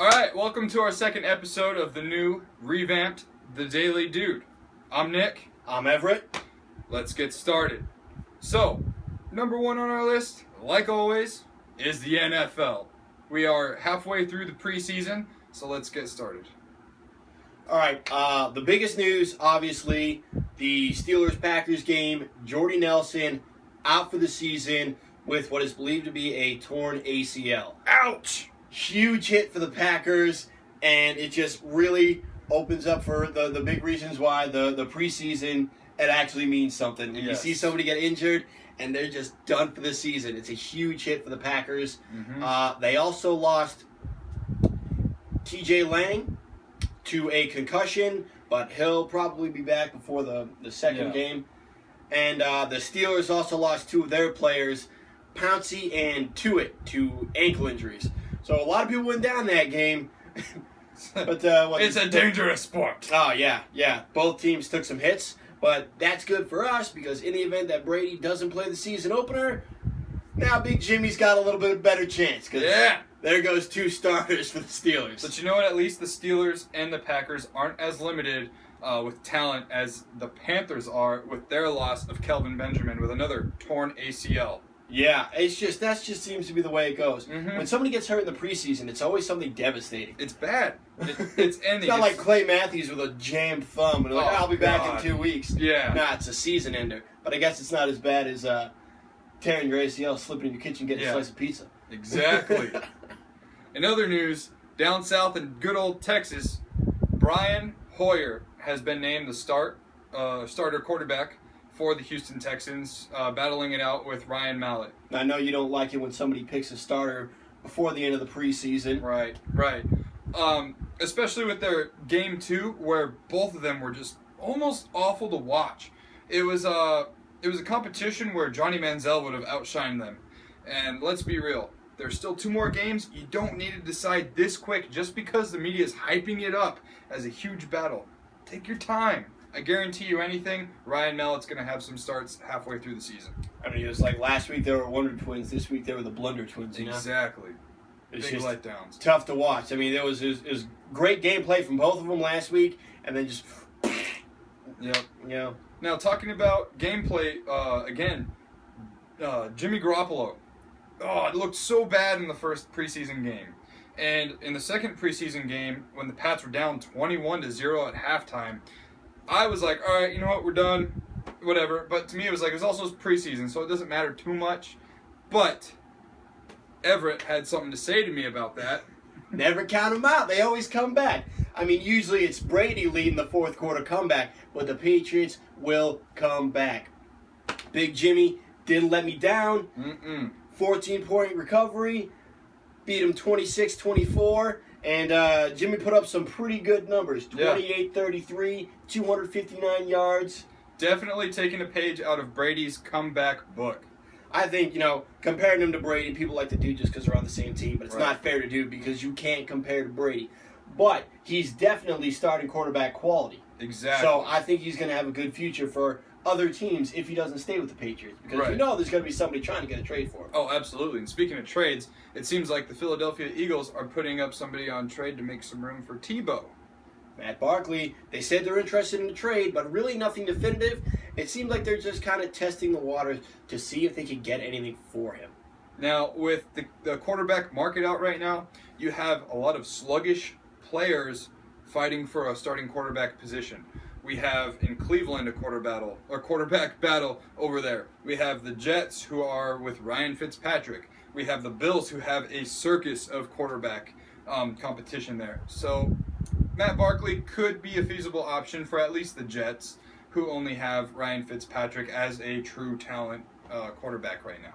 Alright, welcome to our second episode of the new, revamped, The Daily Dude. I'm Nick. I'm Everett. Let's get started. So, number one on our list, like always, is the NFL. We are halfway through the preseason, so let's get started. All right, the biggest news, obviously, the Steelers-Packers game. Jordy Nelson out for the season with what is believed to be a torn ACL. Ouch! Huge hit for the Packers, and it just really opens up for the big reasons why the preseason, it actually means something. When you see somebody get injured and they're just done for the season, it's a huge hit for the Packers. Mm-hmm. They also lost TJ Lang to a concussion, but he'll probably be back before the second game. And the Steelers also lost two of their players, Pouncey and Tuitt, to ankle injuries. So a lot of people went down that game. But it's a dangerous sport. Oh, yeah. Both teams took some hits, but that's good for us because in the event that Brady doesn't play the season opener, now Big Jimmy's got a little bit better chance. There goes two starters for the Steelers. But you know what? At least the Steelers and the Packers aren't as limited with talent as the Panthers are with their loss of Kelvin Benjamin with another torn ACL. Yeah, that just seems to be the way it goes. Mm-hmm. When somebody gets hurt in the preseason, it's always something devastating. It's bad. It's ending. It's not like Clay Matthews with a jammed thumb and I'll be back in 2 weeks. Yeah. Nah, it's a season ender. But I guess it's not as bad as tearing your ACL, slipping in your kitchen, getting a slice of pizza. Exactly. In other news, down south in good old Texas, Brian Hoyer has been named the starter quarterback for the Houston Texans, battling it out with Ryan Mallett. I know you don't like it when somebody picks a starter before the end of the preseason. Right. Especially with their game 2, where both of them were just almost awful to watch. It was a competition where Johnny Manziel would have outshined them. And let's be real, there's still 2 more games. You don't need to decide this quick just because the media is hyping it up as a huge battle. Take your time. I guarantee you anything, Ryan Mallett's going to have some starts halfway through the season. I mean, it was like last week they were Wonder Twins, this week they were the Blunder Twins. Exactly. It's big just letdowns. Tough to watch. I mean, it was great gameplay from both of them last week, and then just... Yep. Yeah. Now, talking about gameplay, again, Jimmy Garoppolo. Oh, it looked so bad in the first preseason game. And in the second preseason game, when the Pats were down 21-0 at halftime, I was like, all right, you know what, we're done, whatever. But to me, it was also preseason, so it doesn't matter too much. But Everett had something to say to me about that. Never count them out. They always come back. I mean, usually it's Brady leading the fourth quarter comeback, but the Patriots will come back. Big Jimmy didn't let me down. 14-point recovery. Beat him 26-24. And Jimmy put up some pretty good numbers. 28-33, 259 yards. Definitely taking a page out of Brady's comeback book. I think, comparing him to Brady, people like to do just because they're on the same team, but it's not fair to do because you can't compare to Brady. But he's definitely starting quarterback quality. Exactly. So I think he's going to have a good future for other teams if he doesn't stay with the Patriots. Because there's going to be somebody trying to get a trade for him. Oh, absolutely. And speaking of trades, it seems like the Philadelphia Eagles are putting up somebody on trade to make some room for Tebow. Matt Barkley, they said they're interested in the trade, but really nothing definitive. It seems like they're just kind of testing the waters to see if they can get anything for him. Now, with the quarterback market out right now, you have a lot of sluggish players fighting for a starting quarterback position. We have in Cleveland a quarterback battle over there. We have the Jets who are with Ryan Fitzpatrick. We have the Bills who have a circus of quarterback competition there. So Matt Barkley could be a feasible option for at least the Jets, who only have Ryan Fitzpatrick as a true talent quarterback right now.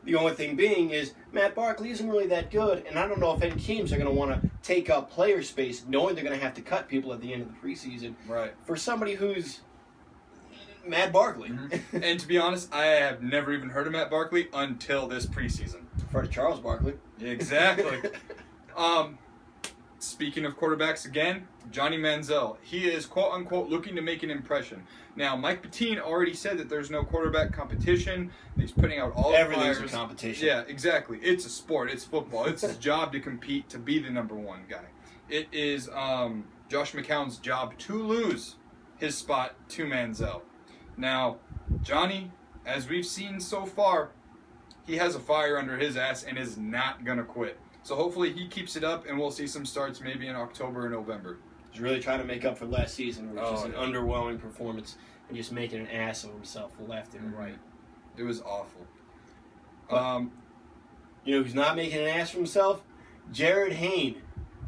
The only thing being is Matt Barkley isn't really that good, and I don't know if any teams are going to want to take up player space knowing they're going to have to cut people at the end of the preseason. Right. For somebody who's Matt Barkley. Mm-hmm. And to be honest, I have never even heard of Matt Barkley until this preseason. For Charles Barkley. Exactly. speaking of quarterbacks again, Johnny Manziel. He is quote-unquote looking to make an impression. Now, Mike Pettine already said that there's no quarterback competition. He's putting out all the Everything's fires. a competition. Yeah, exactly. It's a sport. It's football. It's his job to compete, to be the number one guy. It is Josh McCown's job to lose his spot to Manziel. Now, Johnny, as we've seen so far, he has a fire under his ass and is not going to quit. So hopefully he keeps it up, and we'll see some starts maybe in October or November. He's really trying to make up for last season, which was an underwhelming performance and just making an ass of himself left and right. It was awful. You know who's not making an ass of himself? Jared Hayne.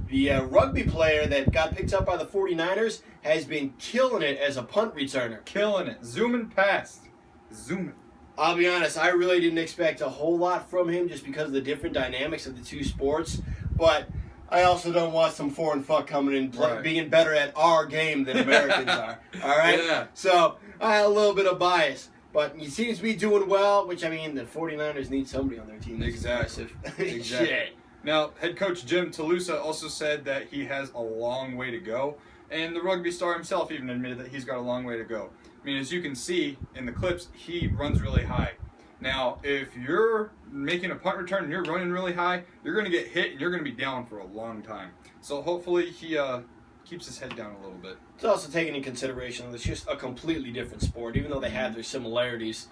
The rugby player that got picked up by the 49ers has been killing it as a punt returner. Killing it. Zooming past. Zooming. I'll be honest, I really didn't expect a whole lot from him just because of the different dynamics of the two sports. But I also don't want some foreign fuck coming in being better at our game than Americans are. All right? Yeah. So I had a little bit of bias. But he seems to be doing well, which, I mean, the 49ers need somebody on their team. Exactly. Exactly. Now, head coach Jim Toulousa also said that he has a long way to go. And the rugby star himself even admitted that he's got a long way to go. I mean, as you can see in the clips, he runs really high. Now, if you're making a punt return and you're running really high, you're going to get hit and you're going to be down for a long time. So hopefully he keeps his head down a little bit. It's also taken in consideration that it's just a completely different sport. Even though they have their similarities,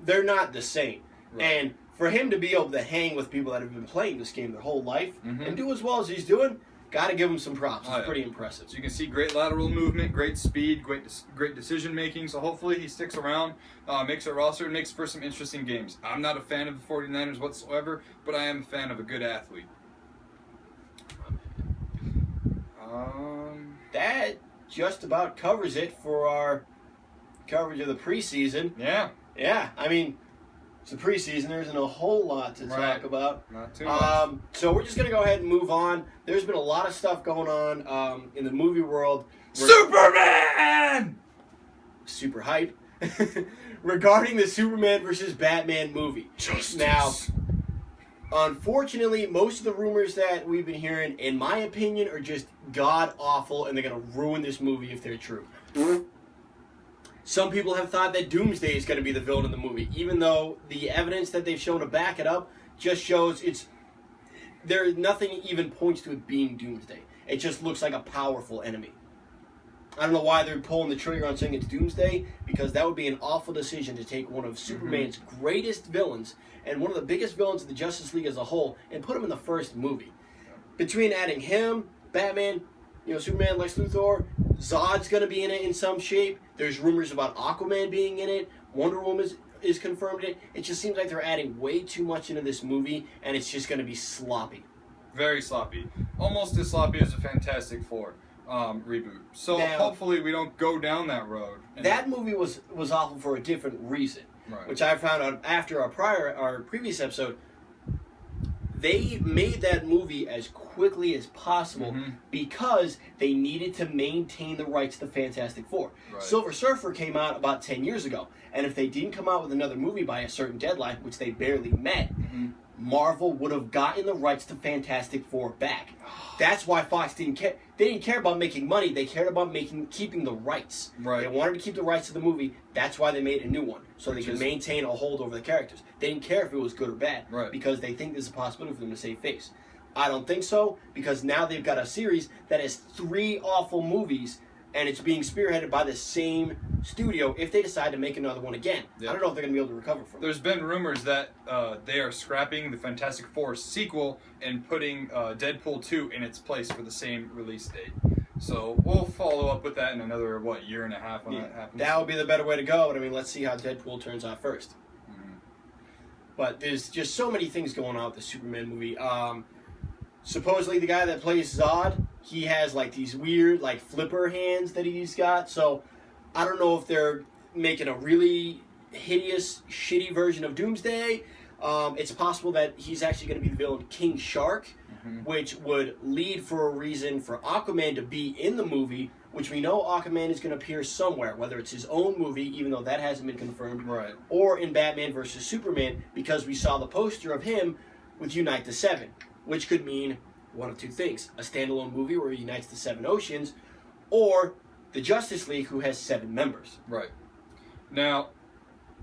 they're not the same. Right. And for him to be able to hang with people that have been playing this game their whole life and do as well as he's doing, got to give him some props. It's pretty impressive. So you can see great lateral movement, great speed, great decision making. So hopefully he sticks around, makes a roster, and makes for some interesting games. I'm not a fan of the 49ers whatsoever, but I am a fan of a good athlete. That just about covers it for our coverage of the preseason. Yeah. Yeah, I mean, it's the preseason. There isn't a whole lot to talk about. Not too much. So we're just going to go ahead and move on. There's been a lot of stuff going on in the movie world. Superman! Super hype. Regarding the Superman versus Batman movie. Justice. Now, unfortunately, most of the rumors that we've been hearing, in my opinion, are just god-awful, and they're going to ruin this movie if they're true. Some people have thought that Doomsday is going to be the villain in the movie, even though the evidence that they've shown to back it up just shows nothing even points to it being Doomsday. It just looks like a powerful enemy. I don't know why they're pulling the trigger on saying it's Doomsday, because that would be an awful decision to take one of Superman's greatest villains and one of the biggest villains of the Justice League as a whole and put him in the first movie. Between adding him, Batman, Superman, Lex Luthor, Zod's going to be in it in some shape. There's rumors about Aquaman being in it. Wonder Woman is confirmed in it. It just seems like they're adding way too much into this movie, and it's just going to be sloppy. Very sloppy. Almost as sloppy as a Fantastic Four reboot. So now, hopefully we don't go down that road. That movie was awful for a different reason, which I found out after our previous episode. They made that movie as quickly as possible because they needed to maintain the rights to Fantastic Four. Right. Silver Surfer came out about 10 years ago, and if they didn't come out with another movie by a certain deadline, which they barely met, Marvel would have gotten the rights to Fantastic Four back. That's why Fox didn't care. They didn't care about making money. They cared about keeping the rights. Right. They wanted to keep the rights to the movie. That's why they made a new one, so they could maintain a hold over the characters. They didn't care if it was good or bad, because they think there's a possibility for them to save face. I don't think so, because now they've got a series that has 3 awful movies, and it's being spearheaded by the same studio if they decide to make another one again. Yep. I don't know if they're going to be able to recover from it. There's been rumors that they are scrapping the Fantastic Four sequel and putting Deadpool 2 in its place for the same release date. So we'll follow up with that in another, year and a half when that happens. That would be the better way to go, but I mean, let's see how Deadpool turns out first. But there's just so many things going on with the Superman movie. Supposedly the guy that plays Zod, he has these weird flipper hands that he's got. So I don't know if they're making a really hideous, shitty version of Doomsday. It's possible that he's actually going to be the villain King Shark, which would lead for a reason for Aquaman to be in the movie, which we know Aquaman is going to appear somewhere, whether it's his own movie, even though that hasn't been confirmed, or in Batman vs. Superman, because we saw the poster of him with Unite the Seven, which could mean one of two things: a standalone movie where he unites the 7 oceans, or the Justice League, who has 7 members. Right. Now,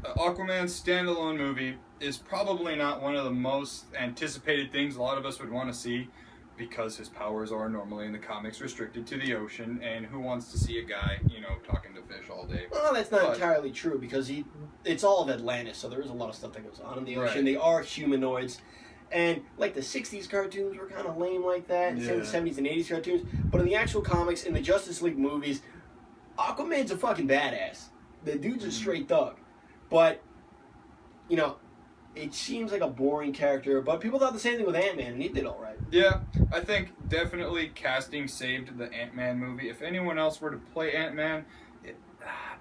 Aquaman's standalone movie is probably not one of the most anticipated things a lot of us would want to see, because his powers are normally in the comics restricted to the ocean, and who wants to see a guy, talking to fish all day? Well, that's not entirely true, because it's all of Atlantis, so there is a lot of stuff that goes on in the ocean. Right. They are humanoids, and like the 60s cartoons were kind of lame like that, Yeah. the 70s and 80s cartoons, but in the actual comics, in the Justice League movies, Aquaman's a fucking badass. The dude's a straight thug. But, it seems like a boring character, but people thought the same thing with Ant-Man, and he did all right. Yeah, I think definitely casting saved the Ant-Man movie. If anyone else were to play Ant-Man, it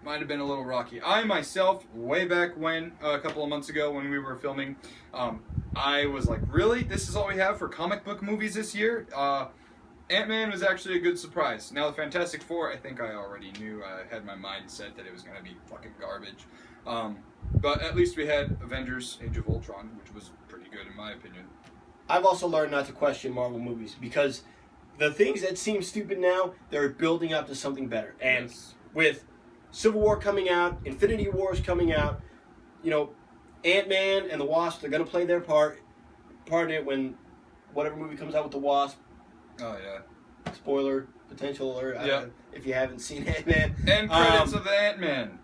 might have been a little rocky. I myself, way back when, a couple of months ago when we were filming, I was like, really? This is all we have for comic book movies this year? Ant-Man was actually a good surprise. Now, the Fantastic Four, I think I already knew. I had my mind set that it was going to be fucking garbage. But at least we had Avengers Age of Ultron, which was pretty good in my opinion. I've also learned not to question Marvel movies, because the things that seem stupid now, they're building up to something better. And Yes. with Civil War coming out, Infinity War is coming out, Ant-Man and the Wasp, they're going to play their part in it when whatever movie comes out with the Wasp. Oh, yeah. Spoiler, potential alert, Yeah. if you haven't seen Ant-Man. End credits of Ant-Man.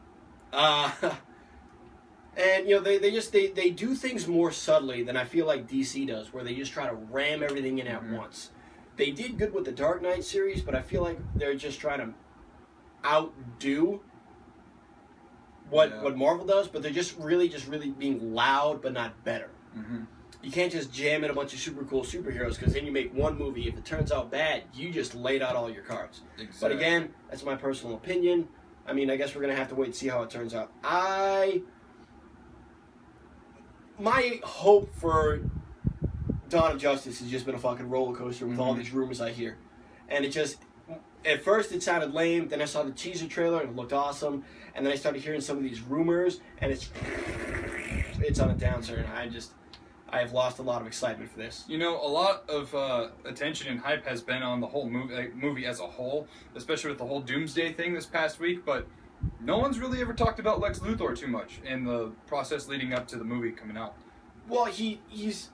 And they do things more subtly than I feel like DC does, where they just try to ram everything in at once. They did good with the Dark Knight series, but I feel like they're just trying to outdo what Marvel does, but they're just really being loud but not better. Mm-hmm. You can't just jam in a bunch of super cool superheroes, because then you make one movie. If it turns out bad, you just laid out all your cards. Exactly. But again, that's my personal opinion. I mean, I guess we're going to have to wait and see how it turns out. My hope for Dawn of Justice has just been a fucking roller coaster with all these rumors I hear. And it just, at first it sounded lame, then I saw the teaser trailer and it looked awesome, and then I started hearing some of these rumors, and it's on a downswing, and I have lost a lot of excitement for this. A lot of attention and hype has been on the whole movie as a whole, especially with the whole Doomsday thing this past week, but no one's really ever talked about Lex Luthor too much in the process leading up to the movie coming out. Well, he's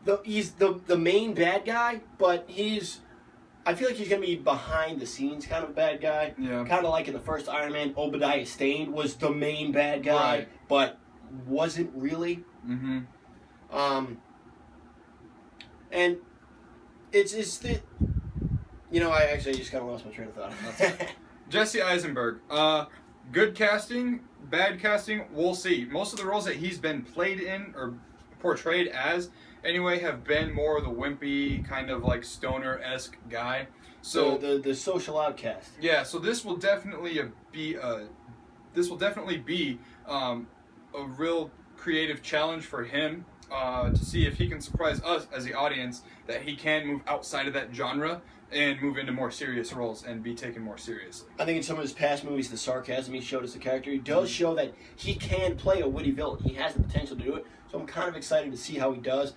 the main bad guy, but I feel like he's going to be behind the scenes kind of bad guy. Yeah. Kind of like in the first Iron Man, Obadiah Stane was the main bad guy, Right. but wasn't really. Mm-hmm. And it's the, I just kind of lost my train of thought. Jesse Eisenberg. Good casting, bad casting, we'll see. Most of the roles that he's been played in, or portrayed as, anyway, have been more the wimpy, kind of like stoner-esque guy. So the social outcast. Yeah, so this will definitely be a real creative challenge for him to see if he can surprise us as the audience that he can move outside of that genre and move into more serious roles and be taken more seriously. I think in some of his past movies, the sarcasm he showed as a character, he does show that he can play a witty villain. He has the potential to do it, so I'm kind of excited to see how he does.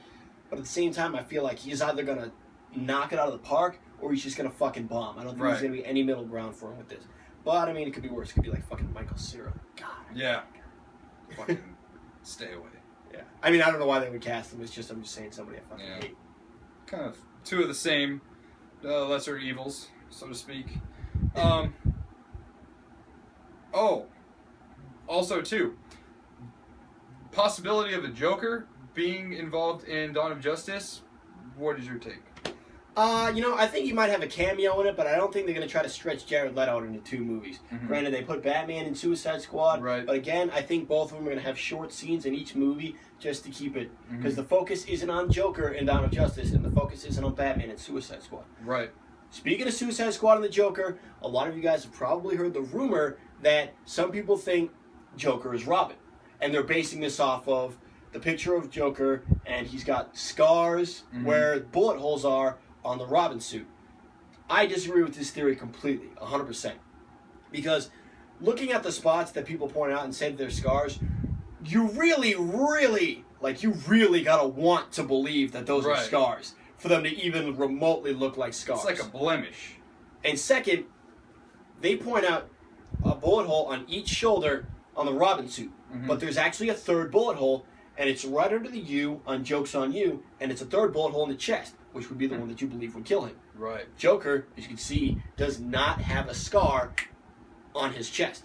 But at the same time, I feel like he's either going to knock it out of the park or he's just going to fucking bomb. I don't think there's going to be any middle ground for him with this. But, I mean, it could be worse. It could be like fucking Michael Cera. God. Yeah. Fucking stay away. Yeah. I mean, I don't know why they would cast him. I'm just saying somebody I fucking hate. Kind of two of the same lesser evils, so to speak. Also, too, possibility of a Joker being involved in Dawn of Justice. What is your take? I think he might have a cameo in it, but I don't think they're going to try to stretch Jared Leto out into 2 movies. Mm-hmm. Granted, they put Batman in Suicide Squad, right. But again, I think both of them are going to have short scenes in each movie just to keep it, because the focus isn't on Joker and Dawn of Justice, and the focus isn't on Batman and Suicide Squad. Right. Speaking of Suicide Squad and the Joker, a lot of you guys have probably heard the rumor that some people think Joker is Robin, and they're basing this off of the picture of Joker, and he's got scars where bullet holes are on the Robin suit. I disagree with this theory completely, 100%. Because looking at the spots that people point out and say that they're scars, you really gotta want to believe that those are scars. for them to even remotely look like scars. It's like a blemish. And second, they point out a bullet hole on each shoulder on the Robin suit. Mm-hmm. But there's actually a third bullet hole, and it's right under the U on Joke's on You, and it's a third bullet hole in the chest, which would be the one that you believe would kill him. Right. Joker, as you can see, does not have a scar on his chest.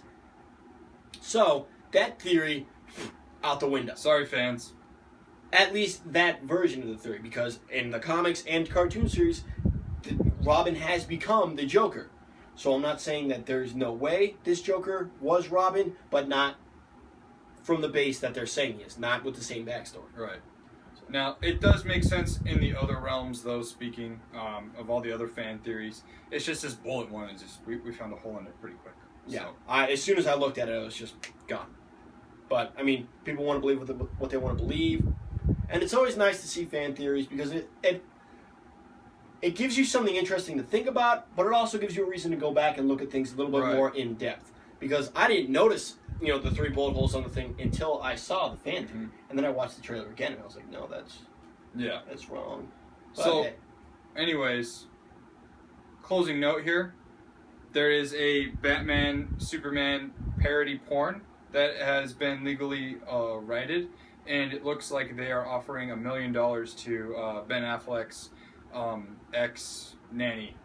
So, that theory, out the window. Sorry, fans. At least that version of the theory, because in the comics and cartoon series, Robin has become the Joker. So I'm not saying that there's no way this Joker was Robin, but not from the base that they're saying he is, not with the same backstory. Right. Now, it does make sense in the other realms, though, speaking of all the other fan theories. It's just this bullet one is just, we found a hole in it pretty quick. Yeah. So. As soon as I looked at it, it was just gone. But, I mean, people want to believe what they want to believe. And it's always nice to see fan theories because it gives you something interesting to think about, but it also gives you a reason to go back and look at things a little bit more in depth. Because I didn't notice, the 3 bullet holes on the thing until I saw the fan theory. And then I watched the trailer again and I was like, no, that's wrong. But so, anyways, closing note here. There is a Batman Superman parody porn that has been legally righted, and it looks like they are offering $1 million to Ben Affleck's ex-nanny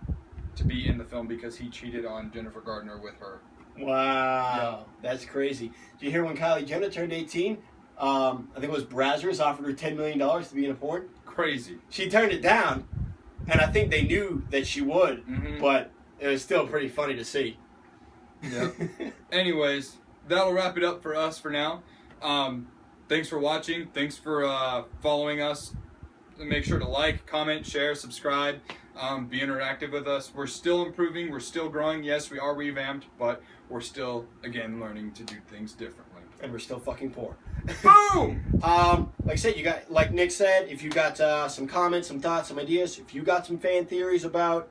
to be in the film because he cheated on Jennifer Gardner with her. Wow, that's crazy. Did you hear when Kylie Jenner turned 18? I think it was Brazzers offered her $10 million to be in a porn. Crazy. She turned it down, and I think they knew that she would, but it was still pretty funny to see. Yeah. Anyways, that'll wrap it up for us for now. Thanks for watching. Thanks for following us. Make sure to like, comment, share, subscribe. Be interactive with us. We're still improving. We're still growing. Yes, we are revamped, but we're still, again, learning to do things differently. And we're still fucking poor. Boom! Like I said, like Nick said, if you got some comments, some thoughts, some ideas, if you got some fan theories about,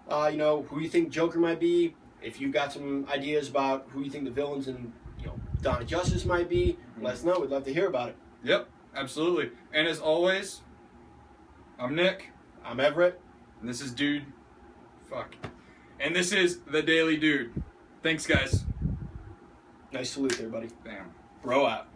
who you think Joker might be, if you got some ideas about who you think the villains in, Dawn of Justice might be, let us know. We'd love to hear about it. Yep, absolutely. And as always, I'm Nick. I'm Everett. And this is Dude. Fuck. And this is The Daily Dude. Thanks, guys. Nice salute there, buddy. Bam. Bro out.